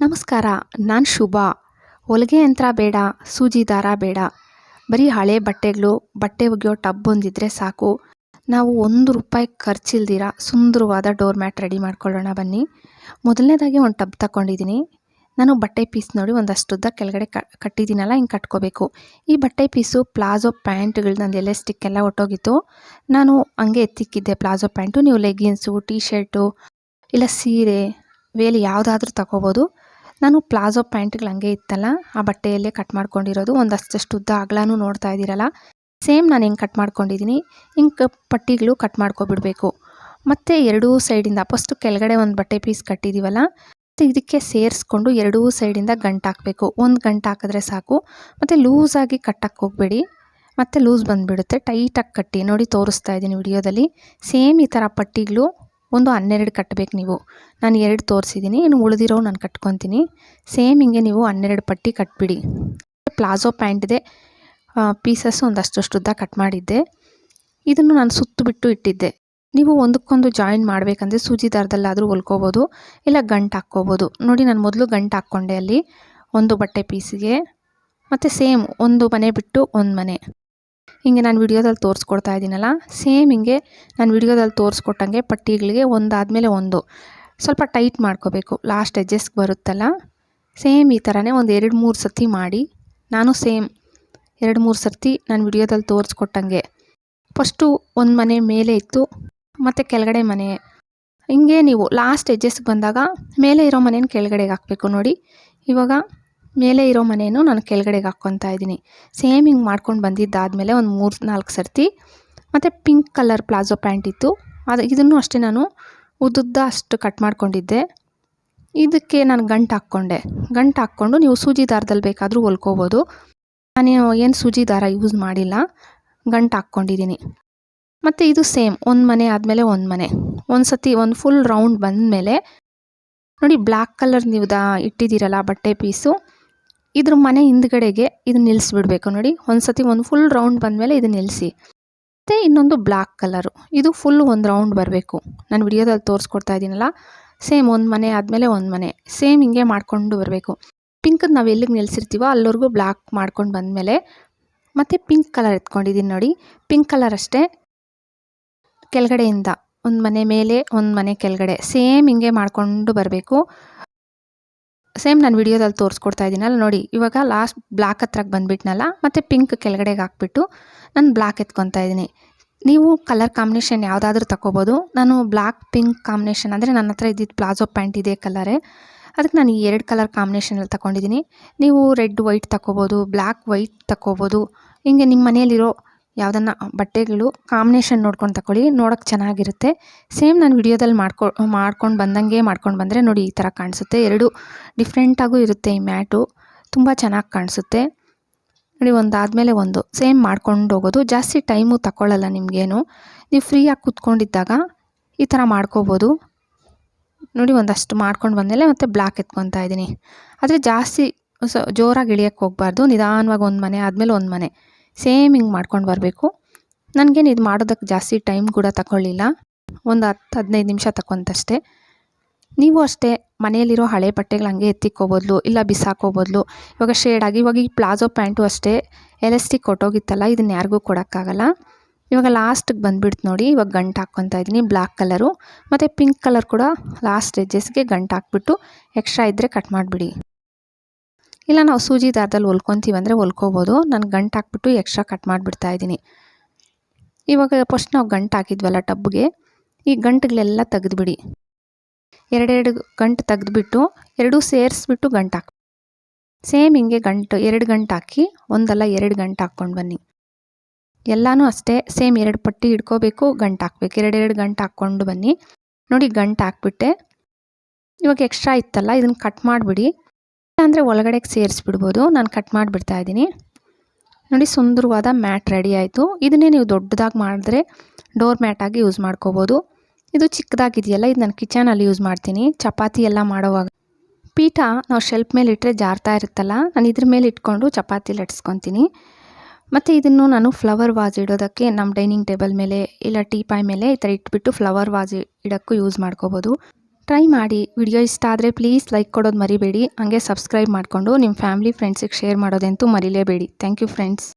ನಮಸ್ಕಾರ. ನಾನು ಶುಭಾ. ಹೊಲಿಗೆ ಯಂತ್ರ ಬೇಡ, ಸೂಜಿ ದಾರ ಬೇಡ, ಬರೀ ಹಳೆ ಬಟ್ಟೆಗಳು, ಬಟ್ಟೆ ಒಗೆಯೋ ಟಬ್ ಒಂದಿದ್ರೆ ಸಾಕು. ನಾವು ₹1 ಖರ್ಚಿಲ್ದಿರ ಸುಂದರವಾದ ಡೋರ್ ಮ್ಯಾಟ್ ರೆಡಿ ಮಾಡ್ಕೊಳ್ಳೋಣ ಬನ್ನಿ. ಮೊದಲನೇದಾಗಿ ಒಂದು ಟಬ್ ತಗೊಂಡಿದ್ದೀನಿ. ನಾನು ಬಟ್ಟೆ ಪೀಸ್ ನೋಡಿ ಒಂದಷ್ಟುದ್ದ ಕೆಳಗಡೆ ಕಟ್ಟಿದ್ದೀನಲ್ಲ, ಹಿಂಗೆ ಕಟ್ಕೋಬೇಕು. ಈ ಬಟ್ಟೆ ಪೀಸು ಪ್ಲಾಜೋ ಪ್ಯಾಂಟ್ಗಳು ನಂದು ಎಲಾಸ್ಟಿಕ್ ಎಲ್ಲ ಹೊಟ್ಟೋಗಿತ್ತು. ನಾನು ಹಂಗೆ ಎತ್ತಿಕ್ಕಿದ್ದೆ ಪ್ಲಾಜೋ ಪ್ಯಾಂಟು. ನೀವು ಲೆಗ್ಗಿನ್ಸು, ಟೀ ಶರ್ಟು ಇಲ್ಲ ಸೀರೆ ವೇಲಿ ಯಾವುದಾದ್ರೂ ತಗೋಬೋದು. ನಾನು ಪ್ಲಾಜೋ ಪ್ಯಾಂಟ್ಗಳು ಹಂಗೆ ಇತ್ತಲ್ಲ, ಆ ಬಟ್ಟೆಯಲ್ಲೇ ಕಟ್ ಮಾಡ್ಕೊಂಡಿರೋದು. ಒಂದಷ್ಟು ಉದ್ದ ಅಗಲನೂ ನೋಡ್ತಾ ಇದ್ದೀರಲ್ಲ, ಸೇಮ್ ನಾನು ಹೆಂಗೆ ಕಟ್ ಮಾಡ್ಕೊಂಡಿದ್ದೀನಿ ಹಿಂಗೆ ಪಟ್ಟಿಗಳು ಕಟ್ ಮಾಡ್ಕೊಬಿಡಬೇಕು. ಮತ್ತು ಎರಡೂ ಸೈಡಿಂದ ಫಸ್ಟು ಕೆಳಗಡೆ ಒಂದು ಬಟ್ಟೆ ಪೀಸ್ ಕಟ್ಟಿದ್ದೀವಲ್ಲ, ಮತ್ತು ಇದಕ್ಕೆ ಸೇರಿಸ್ಕೊಂಡು ಎರಡೂ ಸೈಡಿಂದ ಗಂಟು ಹಾಕಬೇಕು. ಒಂದು ಗಂಟು ಹಾಕಿದ್ರೆ ಸಾಕು. ಮತ್ತು ಲೂಸಾಗಿ ಕಟ್ಟಕ್ಕೆ ಹೋಗಬೇಡಿ, ಮತ್ತು ಲೂಸ್ ಬಂದುಬಿಡುತ್ತೆ. ಟೈಟಾಗಿ ಕಟ್ಟಿ ನೋಡಿ, ತೋರಿಸ್ತಾ ಇದ್ದೀನಿ ವಿಡಿಯೋದಲ್ಲಿ. ಸೇಮ್ ಈ ಥರ ಪಟ್ಟಿಗಳು ಒಂದು 12 ಕಟ್ಟಬೇಕು ನೀವು. ನಾನು 2 ತೋರಿಸಿದ್ದೀನಿ, ಇನ್ನು ಉಳಿದಿರೋ ನಾನು ಕಟ್ಕೊತೀನಿ. ಸೇಮ್ ಹಿಂಗೆ ನೀವು 12 ಪಟ್ಟಿ ಕಟ್ಬಿಡಿ. ಪ್ಲಾಜೋ ಪ್ಯಾಂಟ್ದೆ ಪೀಸಸ್ ಒಂದಷ್ಟು ಉದ್ದ ಕಟ್ ಮಾಡಿದ್ದೆ. ಇದನ್ನು ನಾನು ಸುತ್ತಬಿಟ್ಟು ಇಟ್ಟಿದ್ದೆ. ನೀವು ಒಂದಕ್ಕೊಂದು ಜಾಯಿನ್ ಮಾಡಬೇಕಂದ್ರೆ ಸೂಜಿ ದಾರದಲ್ಲಾದರೂ ಹೊಲ್ಕೋಬೋದು, ಇಲ್ಲ ಗಂಟು ಹಾಕ್ಕೋಬೋದು. ನೋಡಿ, ನಾನು ಮೊದಲು ಗಂಟು ಹಾಕ್ಕೊಂಡೆ ಅಲ್ಲಿ ಒಂದು ಬಟ್ಟೆ ಪೀಸಿಗೆ. ಮತ್ತು ಸೇಮ್ ಒಂದು ಮನೆ ಬಿಟ್ಟು ಒಂದು ಮನೆ, ಹಿಂಗೆ ನಾನು ವಿಡಿಯೋದಲ್ಲಿ ತೋರಿಸ್ಕೊಡ್ತಾ ಇದ್ದೀನಲ್ಲ, ಸೇಮ್ ಹಿಂಗೆ ನಾನು ವಿಡಿಯೋದಲ್ಲಿ ತೋರಿಸ್ಕೊಟ್ಟಂಗೆ ಪಟ್ಟಿಗಳಿಗೆ ಒಂದಾದಮೇಲೆ ಒಂದು ಸ್ವಲ್ಪ ಟೈಟ್ ಮಾಡ್ಕೋಬೇಕು. ಲಾಸ್ಟ್ ಎಡ್ಜಸ್ಗೆ ಬರುತ್ತಲ್ಲ, ಸೇಮ್ ಈ ಥರನೇ ಒಂದು 2-3 ಸರ್ತಿ ಮಾಡಿ. ನಾನು ಸೇಮ್ 2-3 ಸರ್ತಿ ನಾನು ವಿಡಿಯೋದಲ್ಲಿ ತೋರಿಸ್ಕೊಟ್ಟಂಗೆ ಫಸ್ಟು ಒಂದು ಮನೆ ಮೇಲೆ ಇತ್ತು, ಮತ್ತು ಕೆಳಗಡೆ ಮನೆ, ಹಿಂಗೆ ನೀವು ಲಾಸ್ಟ್ ಎಡ್ಜಸ್ಗೆ ಬಂದಾಗ ಮೇಲೆ ಇರೋ ಮನೇನ ಕೆಳಗಡೆಗೆ ಹಾಕಬೇಕು. ನೋಡಿ, ಇವಾಗ ಮೇಲೆ ಇರೋ ಮನೇನು ನಾನು ಕೆಳಗಡೆಗೆ ಹಾಕ್ಕೊತಾ ಇದ್ದೀನಿ. ಸೇಮ್ ಹಿಂಗೆ ಮಾಡ್ಕೊಂಡು ಬಂದಿದ್ದಾದಮೇಲೆ ಒಂದು 3-4 ಸರ್ತಿ. ಮತ್ತು ಪಿಂಕ್ ಕಲರ್ ಪ್ಲಾಜೋ ಪ್ಯಾಂಟ್ ಇತ್ತು, ಇದನ್ನು ಅಷ್ಟೇ ನಾನು ಉದ್ದುದ್ದ ಅಷ್ಟು ಕಟ್ ಮಾಡ್ಕೊಂಡಿದ್ದೆ. ಇದಕ್ಕೆ ನಾನು ಗಂಟು ಹಾಕ್ಕೊಂಡು ನೀವು ಸೂಜಿ ದಾರದಲ್ಲಿ ಬೇಕಾದರೂ ಹೊಲ್ಕೋಬೋದು. ನಾನು ಏನು ಸೂಜಿ ದಾರ ಯೂಸ್ ಮಾಡಿಲ್ಲ, ಗಂಟು ಹಾಕ್ಕೊಂಡಿದ್ದೀನಿ. ಮತ್ತು ಇದು ಸೇಮ್ ಒಂದು ಮನೆ ಆದಮೇಲೆ ಒಂದು ಮನೆ, ಒಂದು ಸತಿ ಒಂದು ಫುಲ್ ರೌಂಡ್ ಬಂದಮೇಲೆ ನೋಡಿ, ಬ್ಲ್ಯಾಕ್ ಕಲರ್ ನೀವು ಇಟ್ಟಿದ್ದೀರಲ್ಲ ಬಟ್ಟೆ ಪೀಸು, ಇದ್ರ ಮನೆ ಹಿಂದ್ಗಡೆಗೆ ಇದನ್ನ ನಿಲ್ಲಿಸ್ಬಿಡ್ಬೇಕು. ನೋಡಿ, ಒಂದು ಸತಿ ಒಂದು ಫುಲ್ ರೌಂಡ್ ಬಂದಮೇಲೆ ಇದು ನಿಲ್ಲಿಸಿ. ಮತ್ತು ಇನ್ನೊಂದು ಬ್ಲ್ಯಾಕ್ ಕಲರು, ಇದು ಫುಲ್ ಒಂದು ರೌಂಡ್ ಬರಬೇಕು. ನಾನು ವಿಡಿಯೋದಲ್ಲಿ ತೋರಿಸ್ಕೊಡ್ತಾ ಇದ್ದೀನಲ್ಲ, ಸೇಮ್ ಒಂದು ಮನೆ ಆದಮೇಲೆ ಒಂದು ಮನೆ, ಸೇಮ್ ಹಿಂಗೆ ಮಾಡ್ಕೊಂಡು ಬರಬೇಕು. ಪಿಂಕದ್ದು ನಾವು ಎಲ್ಲಿಗೆ ನಿಲ್ಲಿಸಿರ್ತೀವೋ ಅಲ್ಲಿವರೆಗೂ ಬ್ಲ್ಯಾಕ್ ಮಾಡ್ಕೊಂಡು ಬಂದಮೇಲೆ ಮತ್ತು ಪಿಂಕ್ ಕಲರ್ ಎತ್ಕೊಂಡಿದ್ದೀನಿ. ನೋಡಿ, ಪಿಂಕ್ ಕಲರ್ ಅಷ್ಟೇ ಕೆಳಗಡೆಯಿಂದ ಒಂದು ಮನೆ ಮೇಲೆ ಒಂದು ಮನೆ ಕೆಳಗಡೆ, ಸೇಮ್ ಹಿಂಗೆ ಮಾಡಿಕೊಂಡು ಬರಬೇಕು. ಸೇಮ್ ನಾನು ವಿಡಿಯೋದಲ್ಲಿ ತೋರಿಸ್ಕೊಡ್ತಾ ಇದ್ದೀನಲ್ಲ, ನೋಡಿ ಇವಾಗ ಲಾಸ್ಟ್ ಬ್ಲ್ಯಾಕ್ ಹತ್ರಕ್ಕೆ ಬಂದುಬಿಟ್ನಲ್ಲ, ಮತ್ತು ಪಿಂಕ್ ಕೆಳಗಡೆಗೆ ಹಾಕ್ಬಿಟ್ಟು ನಾನು ಬ್ಲ್ಯಾಕ್ ಎತ್ಕೊತಾ ಇದ್ದೀನಿ. ನೀವು ಕಲರ್ ಕಾಂಬಿನೇಷನ್ ಯಾವುದಾದ್ರೂ ತಗೋಬೋದು. ನಾನು ಬ್ಲ್ಯಾಕ್ ಪಿಂಕ್ ಕಾಂಬಿನೇಷನ್ ಅಂದರೆ ನನ್ನ ಹತ್ರ ಇದ್ದಿದ್ದು ಪ್ಲಾಜೋ ಪ್ಯಾಂಟ್ ಇದೆ ಕಲರೇ, ಅದಕ್ಕೆ ನಾನು ಈ 2 ಕಲರ್ ಕಾಂಬಿನೇಷನಲ್ಲಿ ತಗೊಂಡಿದ್ದೀನಿ. ನೀವು ರೆಡ್ ವೈಟ್ ತಗೋಬೋದು, ಬ್ಲ್ಯಾಕ್ ವೈಟ್ ತಗೋಬೋದು. ಹಿಂಗೆ ನಿಮ್ಮ ಮನೆಯಲ್ಲಿರೋ ಯಾವುದನ್ನು ಬಟ್ಟೆಗಳು ಕಾಂಬಿನೇಷನ್ ನೋಡ್ಕೊಂಡು ತಗೊಳ್ಳಿ, ನೋಡೋಕ್ಕೆ ಚೆನ್ನಾಗಿರುತ್ತೆ. ಸೇಮ್ ನಾನು ವಿಡಿಯೋದಲ್ಲಿ ಮಾಡ್ಕೊಂಡು ಬಂದರೆ ನೋಡಿ ಈ ಥರ ಕಾಣಿಸುತ್ತೆ. 2 ಡಿಫ್ರೆಂಟಾಗೂ ಇರುತ್ತೆ. ಈ ಮ್ಯಾಟು ತುಂಬ ಚೆನ್ನಾಗಿ ಕಾಣಿಸುತ್ತೆ. ನೋಡಿ, ಒಂದಾದಮೇಲೆ ಒಂದು ಸೇಮ್ ಮಾಡ್ಕೊಂಡು ಹೋಗೋದು. ಜಾಸ್ತಿ ಟೈಮು ತಗೊಳ್ಳಲ್ಲ ನಿಮಗೇನು. ನೀವು ಫ್ರೀಯಾಗಿ ಕೂತ್ಕೊಂಡಿದ್ದಾಗ ಈ ಥರ ಮಾಡ್ಕೋಬೋದು. ನೋಡಿ, ಒಂದಷ್ಟು ಮಾಡ್ಕೊಂಡು ಬಂದಮೇಲೆ ಮತ್ತು ಬ್ಲ್ಯಾಕ್ ಎತ್ಕೊತಾ ಇದ್ದೀನಿ. ಆದರೆ ಜಾಸ್ತಿ ಜೋರಾಗಿ ಇಳಿಯೋಕ್ಕೆ ಹೋಗಬಾರ್ದು. ನಿಧಾನವಾಗಿ ಒಂದು ಮನೆ ಆದಮೇಲೆ ಒಂದು ಮನೆ ಸೇಮ್ ಹಿಂಗೆ ಮಾಡ್ಕೊಂಡು ಬರಬೇಕು. ನನಗೇನು ಇದು ಮಾಡೋದಕ್ಕೆ ಜಾಸ್ತಿ ಟೈಮ್ ಕೂಡ ತಗೊಳ್ಳಿಲ್ಲ, ಒಂದು 10-15 ನಿಮಿಷ ತಗೊಂತಷ್ಟೇ. ನೀವು ಅಷ್ಟೇ ಮನೆಯಲ್ಲಿರೋ ಹಳೆ ಬಟ್ಟೆಗಳು ಹಂಗೆ ಎತ್ತಿಕ್ಕೋಬೋದು, ಇಲ್ಲ ಬಿಸಾಕೋಬೋದು. ಇವಾಗ ಶೇಡಾಗಿ, ಇವಾಗ ಈ ಪ್ಲಾಜೋ ಪ್ಯಾಂಟು ಅಷ್ಟೇ ಎಲಾಸ್ಟಿಕ್ ಹೊಟ್ಟೋಗಿತ್ತಲ್ಲ, ಇದನ್ನು ಯಾರಿಗೂ ಕೊಡೋಕ್ಕಾಗಲ್ಲ. ಇವಾಗ ಲಾಸ್ಟಿಗೆ ಬಂದುಬಿಡ್ತು ನೋಡಿ. ಇವಾಗ ಗಂಟು ಹಾಕ್ಕೊತಾ ಇದ್ದೀನಿ ಬ್ಲ್ಯಾಕ್ ಕಲರು, ಮತ್ತು ಪಿಂಕ್ ಕಲರ್ ಕೂಡ ಲಾಸ್ಟ್ ಎಡ್ಜಸ್ಗೆ ಗಂಟು ಹಾಕ್ಬಿಟ್ಟು ಎಕ್ಸ್ಟ್ರಾ ಇದ್ದರೆ ಕಟ್ ಮಾಡಿಬಿಡಿ. ಇಲ್ಲ ನಾವು ಸೂಜಿ ದಾರದಲ್ಲಿ ಹೊಲ್ಕೊತೀವಿ ಅಂದರೆ ಹೊಲ್ಕೋಬೋದು. ನಾನು ಗಂಟು ಹಾಕ್ಬಿಟ್ಟು ಎಕ್ಸ್ಟ್ರಾ ಕಟ್ ಮಾಡಿಬಿಡ್ತಾ ಇದ್ದೀನಿ. ಇವಾಗ ಫಸ್ಟ್ ನಾವು ಗಂಟು ಹಾಕಿದ್ವಲ್ಲ ಟಬ್ಗೆ, ಈ ಗಂಟುಗಳೆಲ್ಲ ತೆಗೆದುಬಿಡಿ. 2 ಗಂಟು ತೆಗೆದುಬಿಟ್ಟು 2 ಸೇರಿಸ್ಬಿಟ್ಟು ಗಂಟು ಹಾಕಿ. ಸೇಮ್ ಹಿಂಗೆ 2 ಗಂಟು ಹಾಕಿ, ಒಂದಲ್ಲ 2 ಗಂಟು ಹಾಕ್ಕೊಂಡು ಬನ್ನಿ. ಎಲ್ಲನೂ ಅಷ್ಟೇ ಸೇಮ್ 2 ಪಟ್ಟಿ ಹಿಡ್ಕೋಬೇಕು, ಗಂಟು ಹಾಕ್ಬೇಕು. 2 ಗಂಟು ಹಾಕ್ಕೊಂಡು ಬನ್ನಿ. ನೋಡಿ, ಗಂಟು ಹಾಕ್ಬಿಟ್ಟೆ. ಇವಾಗ ಎಕ್ಸ್ಟ್ರಾ ಇತ್ತಲ್ಲ, ಇದನ್ನು ಕಟ್ ಮಾಡಿಬಿಡಿ, ಅಂದರೆ ಒಳಗಡೆಗೆ ಸೇರಿಸ್ಬಿಡ್ಬೋದು. ನಾನು ಕಟ್ ಮಾಡಿಬಿಡ್ತಾ ಇದ್ದೀನಿ. ನೋಡಿ, ಸುಂದರವಾದ ಮ್ಯಾಟ್ ರೆಡಿ ಆಯಿತು. ಇದನ್ನೇ ನೀವು ದೊಡ್ಡದಾಗಿ ಮಾಡಿದ್ರೆ ಡೋರ್ ಮ್ಯಾಟಾಗಿ ಯೂಸ್ ಮಾಡ್ಕೋಬೋದು. ಇದು ಚಿಕ್ಕದಾಗಿದೆಯಲ್ಲ, ಇದು ನಾನು ಕಿಚನಲ್ಲಿ ಯೂಸ್ ಮಾಡ್ತೀನಿ ಚಪಾತಿ ಎಲ್ಲ ಮಾಡೋವಾಗ. ಪೀಠ ನಾವು ಶೆಲ್ಫ್ ಮೇಲೆ ಇಟ್ಟರೆ ಜಾರ್ತಾ ಇರುತ್ತಲ್ಲ, ನಾನು ಇದ್ರ ಮೇಲೆ ಇಟ್ಕೊಂಡು ಚಪಾತಿ ಲಟ್ಸ್ಕೊತೀನಿ. ಮತ್ತು ಇದನ್ನು ನಾನು ಫ್ಲವರ್ ವಾಸ್ ಇಡೋದಕ್ಕೆ ನಮ್ಮ ಡೈನಿಂಗ್ ಟೇಬಲ್ ಮೇಲೆ ಇಲ್ಲ ಟೀಪಾಯ್ ಮೇಲೆ ಈ ಥರ ಇಟ್ಬಿಟ್ಟು ಫ್ಲವರ್ ವಾಸ್ ಇಡೋಕ್ಕೂ ಯೂಸ್ ಮಾಡ್ಕೋಬೋದು. ಟ್ರೈ ಮಾಡಿ. ವಿಡಿಯೋ ಇಷ್ಟ ಆದರೆ ಪ್ಲೀಸ್ ಲೈಕ್ ಕೊಡೋದು ಮರಿಬೇಡಿ. ಹಾಗೆ ಸಬ್ಸ್ಕ್ರೈಬ್ ಮಾಡಿಕೊಂಡು ನಿಮ್ಮ ಫ್ಯಾಮಿಲಿ ಫ್ರೆಂಡ್ಸಿಗೆ ಶೇರ್ ಮಾಡೋದಂತೂ ಮರಿಲೇಬೇಡಿ. Thank you friends.